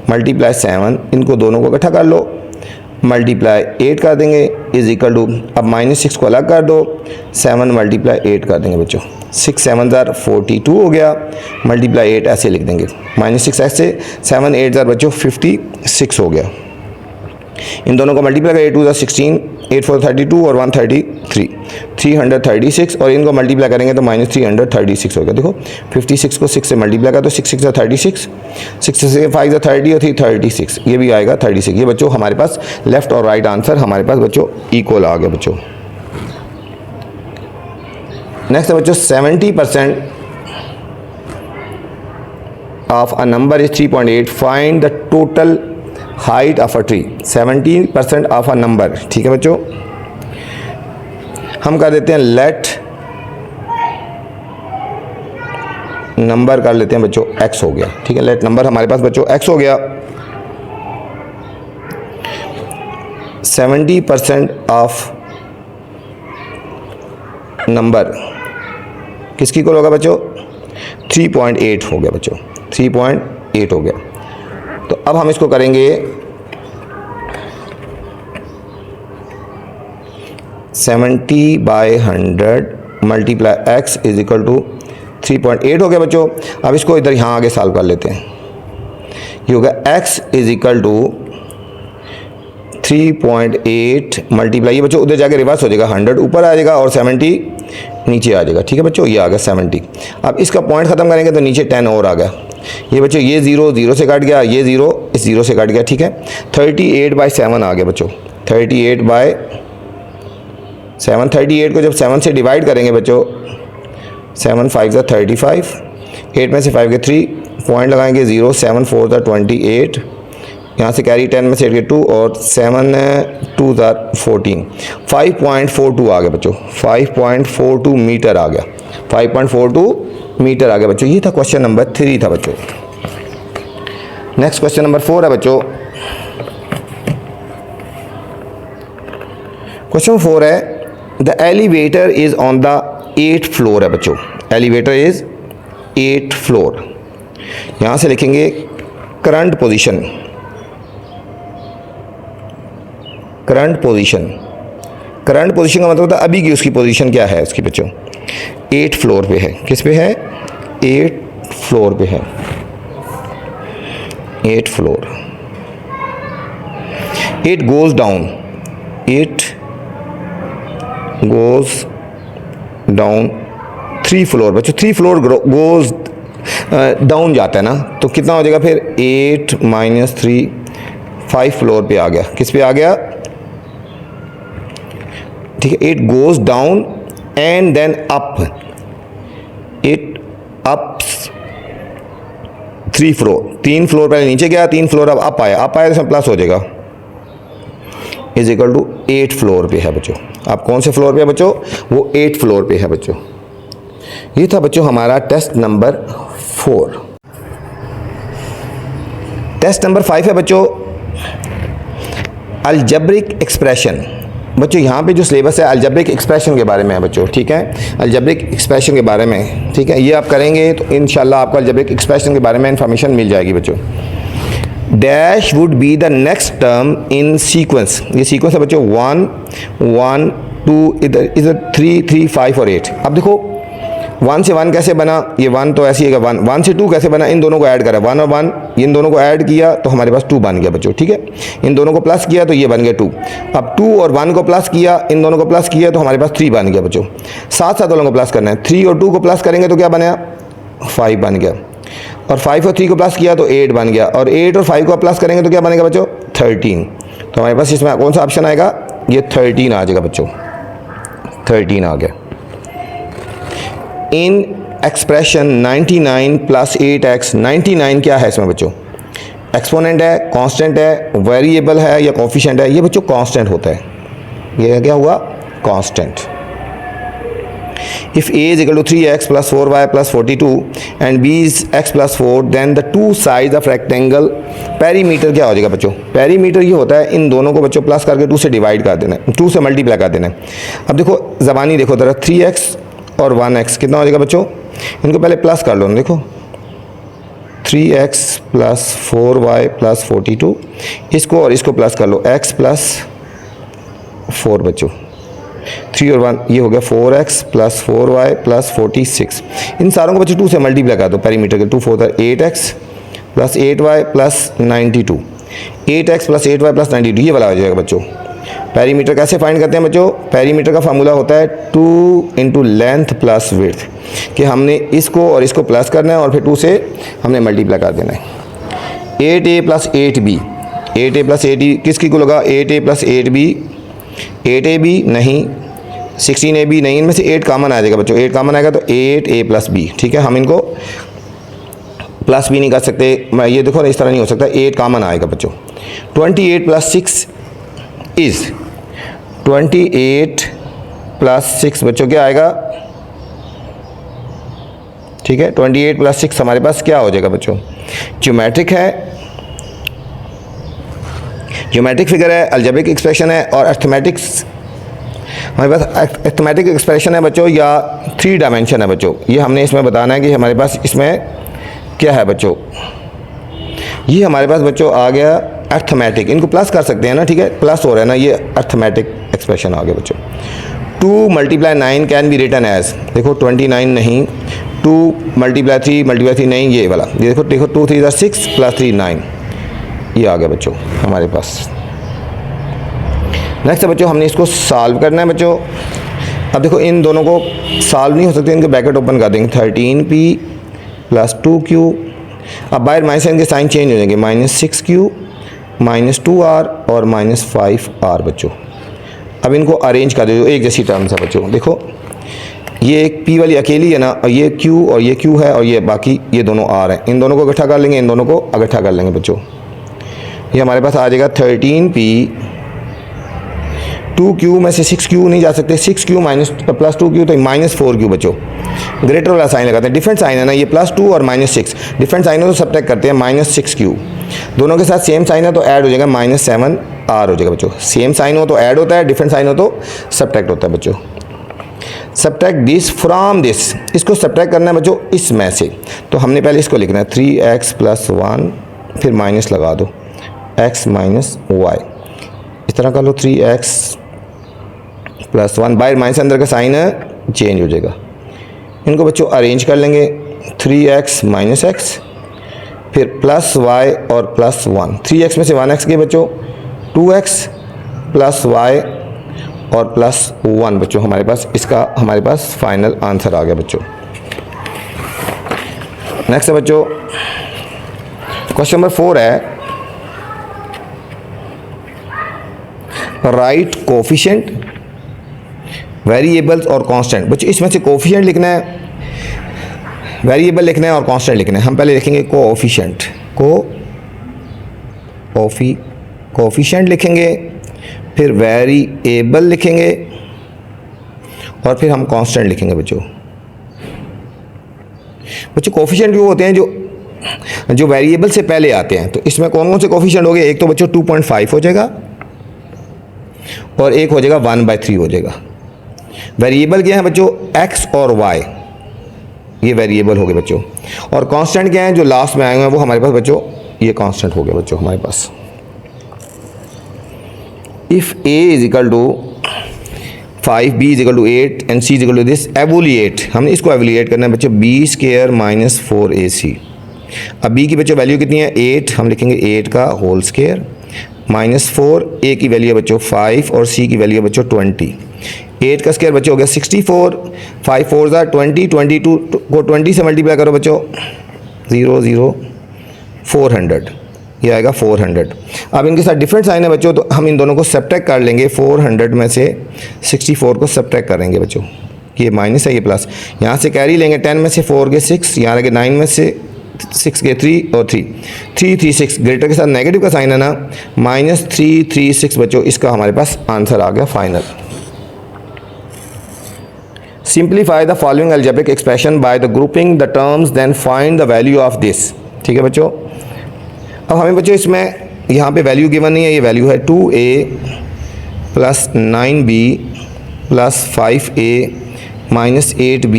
मल्टीप्लाई 7, इनको दोनों को इकट्ठा कर लो, मल्टीप्लाई 8 कर देंगे, इज इक्वल टू, अब -6 को अलग कर दो, 7 मल्टीप्लाई 8 कर देंगे बच्चों, 6 7 42 हो गया, मल्टीप्लाई 8 ऐसे लिख देंगे, -6 ऐसे, 7 8 बच्चों 56 हो गया। इन दोनों को मल्टीप्लाई करें, 2 16, 8 4 32 और 133, 336, और इनको मल्टीप्लाई करेंगे तो -336 हो गया। देखो 56 को 6 से मल्टीप्लाई कर तो 6 6 36, 6 से 5 30 और 3 36, ये भी आएगा 36। ये बच्चों हमारे पास लेफ्ट और राइट आंसर हमारे पास बच्चों इक्वल आ गया बच्चों। नेक्स्ट है बच्चों 70% of a number is 3.8, find the total height of a tree. 70% of a number, ठीक है बच्चों। हम कर देते हैं लेट नंबर कर लेते हैं बच्चों x हो गया, ठीक है। लेट नंबर हमारे पास बच्चों x हो गया। 70% ऑफ नंबर किसकी इक्वल होगा बच्चों? 3.8 हो गया बच्चों, 3.8 हो गया। तो अब हम इसको करेंगे 70/100 multiply x is equal to 3.8 हो गया बच्चों। अब इसको इधर यहाँ आगे सॉल्व कर लेते हैं। ये होगा x is equal to 3.8 multiply, ये बच्चों उधर जाके रिवर्स हो जाएगा, 100 ऊपर आ जाएगा और 70 नीचे आ जाएगा, ठीक है बच्चों। ये आ गया 70। अब इसका पॉइंट ख़त्म करेंगे तो नीचे 10 और आ गया। ये बच्चों ये 0 से कट गया, ये 0 इस 0 से कट गया, ठीक है। 38/7 आ गया बच्चों, 38/7। 38 को जब 7 से डिवाइड करेंगे बच्चों, 7 5 35, 8 में से 5 के 3 पॉइंट लगाएंगे 0, 7 4 28, यहाँ से कैरी 10 में से 8 के 2 और 7 2 14, 5.42 आ गया बच्चों, 5.42 मीटर आ गया, 5.42 मीटर आ गया बच्चों। ये था क्वेश्चन नंबर 3 था बच्चों। नेक्स्ट क्वेश्चन नंबर 4 है बच्चों। क्वेश्चन 4 है the elevator is on the 8th floor है बच्चों। Elevator is 8th floor. यहाँ से लिखेंगे current position, current position. Current position का मतलब होता है अभी की उसकी पोजीशन क्या है उसकी बच्चों। 8th फ्लोर पे है, किस पे है? 8th फ्लोर पे है, 8th floor. It goes down, it goes down 3 floor बच्चों। 3 फ्लोर गोज डाउन जाता है ना, तो कितना हो जाएगा फिर? 8 - 3 5 फ्लोर पे आ गया, किस पे आ गया? ठीक है। It goes down and then up, it ups 3 floor. 3 floor पहले नीचे गया, 3 फ्लोर अब अप आया, अप आया तो इसमें प्लस हो जाएगा, is equal to 8th floor पे है बच्चों। आप कौन से फ्लोर पे है बच्चों? वो 8th फ्लोर पे है बच्चों। ये था बच्चों हमारा टेस्ट नंबर 4। टेस्ट नंबर 5 है बच्चों अलजेब्रिक एक्सप्रेशन। बच्चों यहाँ पे जो सिलेबस है अलजेब्रिक एक्सप्रेशन के बारे में है बच्चों, ठीक है। अलजेब्रिक एक्सप्रेशन के बारे में, ठीक है। ये आप करेंगे तो इंशाल्लाह आपको अलजेब्रिक एक्सप्रेशन के बारे में इंफॉर्मेशन मिल जाएगी बच्चों। Dash would be the next term in sequence. ये सीक्वेंस है बच्चों 1 1 2, इधर 3 3 5 और 8। अब देखो 1 से 1 कैसे बना? ये 1 तो ऐसे ही है, 1 से 2 कैसे बना? इन दोनों को ऐड करा, 1 और 1, इन दोनों को ऐड किया तो हमारे पास 2 बन गया बच्चों, ठीक है। इन दोनों को प्लस किया तो ये बन गया 2। अब 2 और 1 को प्लस किया, इन दोनों को प्लस किया तो हमारे पास 3 बन गया बच्चों। साथ साथ दोनों को प्लस करना है। 3 और 2 को प्लस करेंगे तो क्या बना? 5 बन गया। और 5 और 3 को प्लस किया तो 8 बन गया। और 8 और 5 को प्लस करेंगे तो क्या बनेगा बच्चों? 13। तो हमारे पास इसमें कौन सा ऑप्शन आएगा? ये 13 आ जाएगा बच्चों, 13 आ गया। इन एक्सप्रेशन 99 + 8x, 99 क्या है इसमें बच्चों? एक्सपोनेंट है, कांस्टेंट है, वेरिएबल है या कोफिशिएंट है? ये बच्चों कांस्टेंट होता है। ये क्या हुआ? Constant. If a is equal to 3x + 4y + 42 and b is x + 4 then the two sides of rectangle perimeter क्या हो जाएगा बच्चों? पेरीमीटर ये होता है इन दोनों को बच्चों प्लस करके 2 से डिवाइड कर देना है, 2 से मल्टीप्लाई कर देना है। अब देखो ज़बानी देखो जरा, 3x और 1x कितना हो जाएगा बच्चों? इनको पहले प्लस कर लो ना, देखो 3x + 4y + 42, इसको और इसको प्लस कर लो, x + 4 बच्चों। 3 और 1 ये हो गया 4x + 4y + 46। इन सारों को बच्चों 2 से मल्टीप्लाई कर दो पेरीमीटर के, 2 4 8x + 8y + 92, 8x + 8y + 92 ये वाला हो जाएगा बच्चों। पेरीमीटर कैसे फाइंड करते हैं बच्चों? पेरीमीटर का फार्मूला होता है 2 × लेंथ + विड्थ, कि हमने इसको और इसको प्लस करना है और फिर 2 से हमने मल्टीप्लाई कर देना है। 8a + 8b, 8a + 8b किसकी को लगा? 8a + 8b, 8ab नहीं, 16ab नहीं, इनमें से 8 कॉमन आ जाएगा बच्चों। 8 कॉमन आएगा तो 8a + b, ठीक है। हम इनको प्लस भी नहीं कर सकते, मैं ये देखो इस तरह नहीं हो सकता, 8 कॉमन आएगा बच्चों। 28 + 6 इज़ 28 + 6 बच्चों क्या आएगा? ठीक है। 28 + 6 हमारे पास क्या हो जाएगा बच्चों, ज्योमेट्रिक है, ज्योमेट्रिक फिगर है, अलजेब्रिक एक्सप्रेशन है और अर्थमेटिक्स हमारे पास अर्थमेटिक एक्सप्रेशन है बच्चों या 3 डायमेंशन है बच्चों। ये हमने इसमें बताना है कि हमारे पास इसमें क्या है बच्चों। ये हमारे पास बच्चों आ गया अर्थमेटिक, इनको प्लस कर सकते हैं ना, ठीक है, प्लस हो रहा है ना, ये अर्थमेटिक एक्सप्रेशन आ गया बच्चों। 2 × 9 कैन बी रिटन एज, देखो 29 नहीं, 2 × 3 नहीं, ये वाला, ये देखो 2 × 3 = 6 + 3 9, ये आ गया बच्चों हमारे पास। नेक्स्ट है बच्चों, हमने इसको सॉल्व करना है बच्चों। अब देखो इन दोनों को सॉल्व नहीं हो सकते, इनके ब्रैकेट ओपन कर देंगे, 13p + 2q। अब बाहर माइनस इनके साइन चेंज हो जाएंगे, -6q -2r और -5r बच्चों। अब इनको अरेंज कर दो, एक जैसी टर्म्स है बच्चों। देखो ये एक p वाली अकेली है ना, और ये q और ये q है और ये बाकी ये दोनों r हैं, इन दोनों को इकट्ठा कर लेंगे, इन दोनों को इकट्ठा कर लेंगे बच्चों। ये हमारे पास आ जाएगा 13p, 2q में से 6q नहीं जा सकते, 6q + 2q तो -4q बच्चों। ग्रेटर वाला साइन लगाते हैं, डिफरेंट साइन है ना, ये +2 और -6, डिफरेंट साइन हो तो सब्ट्रैक्ट करते हैं, -6q। दोनों के साथ सेम साइन है तो ऐड हो जाएगा, -7r हो जाएगा बच्चों। सेम साइन हो तो ऐड होता है, डिफरेंट साइन हो तो सब्ट्रैक्ट होता है बच्चों। सब्ट्रैक्ट दिस फ्रॉम दिस, इसको सब्ट्रैक्ट करना है बच्चों इसमें से, तो हमने पहले इसको लिखना है 3x + 1, फिर माइनस लगा दो, x - y, इस तरह कर लो, 3x + 1, बाहर माइनस अंदर का साइन चेंज हो जाएगा। इनको बच्चों अरेंज कर लेंगे, 3x - x, फिर +y और +1, 3x में से 1x गए बच्चों, 2x + y और +1 बच्चों हमारे पास, इसका हमारे पास फाइनल आंसर आ गया बच्चों। नेक्स्ट है बच्चों क्वेश्चन नंबर 4 है, राइट कोफिशिएंट, वेरिएबल्स और कांस्टेंट। बच्चों इसमें से कोफिशिएंट लिखना है, वेरिएबल लिखना है और कांस्टेंट लिखना है। हम पहले लिखेंगे कोफिशिएंट, कोफिशिएंट लिखेंगे, फिर वेरिएबल लिखेंगे और फिर हम कांस्टेंट लिखेंगे बच्चों। कोफिशिएंट वो होते हैं जो वेरिएबल से पहले आते हैं, तो इसमें कौन कौन से कोफिशिएंट हो गए, एक तो बच्चों 2.5 हो जाएगा और एक हो जाएगा 1/3 हो जाएगा। वेरिएबल क्या है बच्चों, x और y, ये वेरिएबल हो गए बच्चों। और कांस्टेंट क्या है, जो लास्ट में आए हुए हैं वो हमारे पास बच्चों ये कांस्टेंट हो गया बच्चों हमारे पास। If a = 5, b = 8 and c = this, evaluate, हमने इसको एवोलिएट करना है बच्चों, b² - 4ac। अब b की बच्चों वैल्यू कितनी है, 8, हम लिखेंगे 8 का होल स्क्वायर -4, a की वैल्यू है बच्चों 5 और c की वैल्यू है बच्चों 20। 8 का स्क्वायर बच्चों हो गया 64, 5 4 20, 22 को 20 से मल्टीप्लाई करो बच्चों, 0 0 400, ये आएगा 400। अब इनके साथ डिफरेंट साइन है बच्चों, तो हम इन दोनों को सब्ट्रैक्ट कर लेंगे, 400 में से 64 को सब्ट्रैक्ट करेंगे बच्चों, ये माइनस है ये प्लस, यहाँ से कैरी लेंगे, 10 में से 4 गए 6, यहाँ लगे 9 में से 6 के 3 और 3 3 3 6, ग्रेटर के साथ नेगेटिव का साइन है ना, -3 3 6 बच्चों, इसका हमारे पास आंसर आ गया final. Simplify the following algebraic expression by the grouping the terms, then find the value of this. ठीक है बच्चों, अब हमें बच्चों इसमें यहाँ पे वैल्यू गिवन नहीं है, ये वैल्यू है 2a + 9b + 5a -8b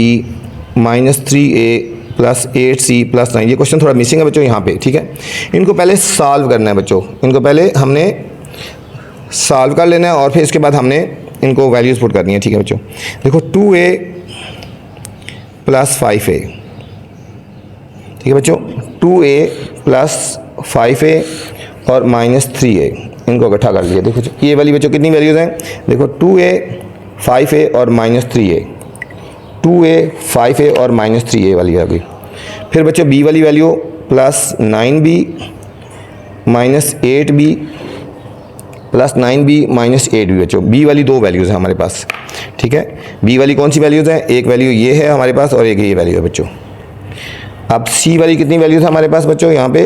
-3a + 8c + 9। ये क्वेश्चन थोड़ा मिसिंग है बच्चों यहाँ पे, ठीक है। इनको पहले सॉल्व करना है बच्चों, इनको पहले हमने सॉल्व कर लेना है और फिर इसके बाद हमने इनको वैल्यूज पुट करनी है, ठीक है बच्चों। देखो 2a + 5a, ठीक है बच्चों, 2a + 5a और -3a, इनको इकट्ठा कर लिया। देखो ये वाली बच्चों कितनी वैल्यूज हैं, देखो 2a 5a और -3a, 2a 5a और -3a वाली आ गई। फिर बच्चों b वाली value +9b -8b +9b -8b बच्चों, b वाली दो वैल्यूज़ हैं हमारे पास, ठीक है। b वाली कौन सी वैल्यूज़ हैं, एक वैल्यू ये है हमारे पास और एक ये वैल्यू है बच्चों। अब c वाली कितनी वैल्यूज़ है हमारे पास बच्चों, यहाँ पे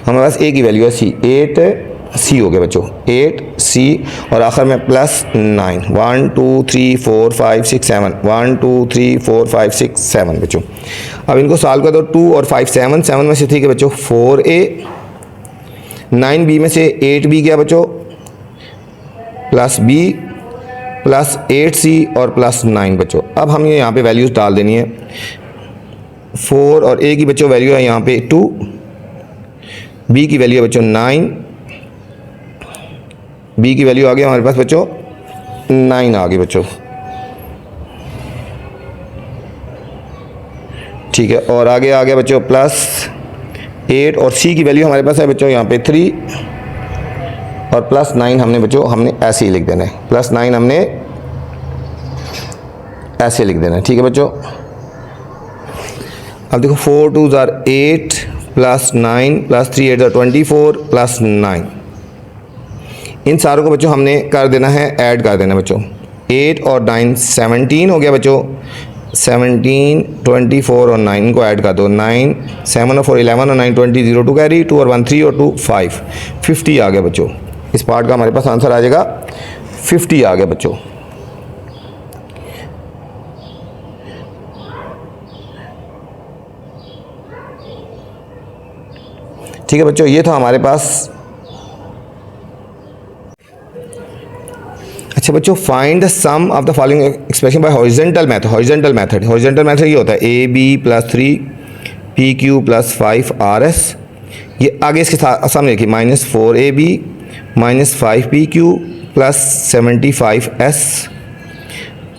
हमारे पास एक ही वैल्यू है c, 8c हो गया बच्चों, 8c सी और आखिर में +9 1 2 3 4 5 6 7 1 2 3 4 5 6 7 बच्चों। अब इनको सॉल्व कर दो 2 और 5 7 7 में से ठीक है बच्चों 4a 9b में से 8b गया बच्चों +b +8c और +9 बच्चों। अब हम ये यहाँ पे वैल्यूज़ डाल देनी है 4 और a की बच्चों वैल्यू है यहाँ पे 2, b की वैल्यू है बच्चों 9, b की वैल्यू आ गई हमारे पास बच्चों 9 आ गई बच्चों, ठीक है। और आगे आ गया बच्चों +8 और c की वैल्यू हमारे पास है बच्चों यहाँ पे 3 और +9 हमने ऐसे ही लिख देना है, +9 हमने ऐसे लिख देना है, ठीक है बच्चों। अब देखो 4 2 ज़ार 8 +9 +3 8 ज़ार 24 +9, इन सारों को बच्चों हमने कर देना है, ऐड कर देना बच्चों। 8 और 9 17 हो गया बच्चों, 17 24 और 9 को ऐड कर दो, 9 7 और 4 11 और 9 20 0 2 कैरी 2 और 1 3 और 2 5 50 आ गया बच्चों। इस पार्ट का हमारे पास आंसर आ जाएगा 50 आ गया बच्चों। ठीक है बच्चों, ये था हमारे पास। अच्छा बच्चों, find the sum of the following expression by horizontal method. Horizontal method ये होता है AB +3 PQ +5 RS। ये आगे इसके सामने देखिए -4AB -5PQ +75S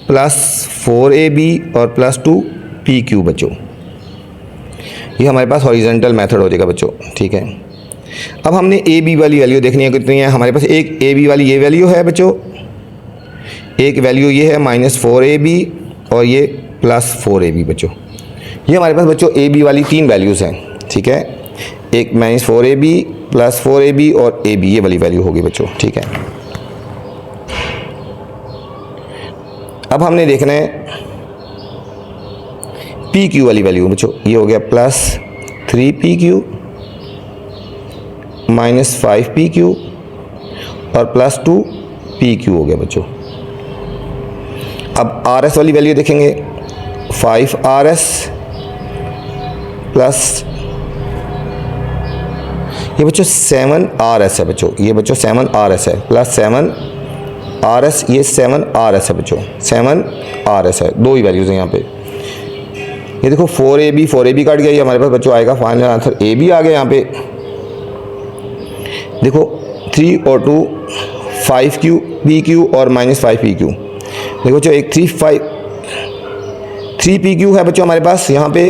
+4AB और +2PQ बच्चों। ये हमारे पास हॉरिजॉन्टल मेथड हो जाएगा बच्चों, ठीक है। अब हमने AB वाली वैल्यू देखनी है कितनी है। हमारे पास एक AB वाली ये वैल्यू है बच्चों, एक वैल्यू ये है -4AB और ये +4AB बच्चों। ये हमारे पास बच्चों AB वाली 3 वैल्यूज़ हैं, ठीक है। एक -4AB +4AB और AB ये वाली वैल्यू होगी बच्चों, ठीक है। अब हमने देखना है PQ वाली वैल्यू बच्चों। ये हो गया +3PQ -5PQ और +2PQ हो गया बच्चों। अब RS वाली वैल्यू देखेंगे 5RS प्लस ये बच्चों 7RS है बच्चों, ये बच्चों 7RS है +7RS, ये 7RS है बच्चों, 7RS है। दो ही वैल्यूज़ हैं यहाँ पे। ये देखो 4AB कट गया, ये हमारे पास बच्चों आएगा फाइनल आंसर AB आ गया यहाँ पे। देखो 3 और 2 5Q PQ और -5PQ। देखो बच्चों एक 3PQ है बच्चों हमारे पास यहाँ पे,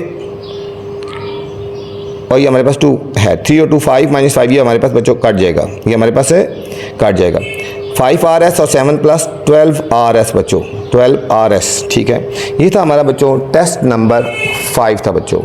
और ये हमारे पास 2 है। 3 और 2 5 -5 ये हमारे पास बच्चों कट जाएगा, ये हमारे पास है कट जाएगा। 5RS और 7 + 12RS बच्चों, 12RS, ठीक है। ये था हमारा बच्चों टेस्ट नंबर 5 था बच्चों।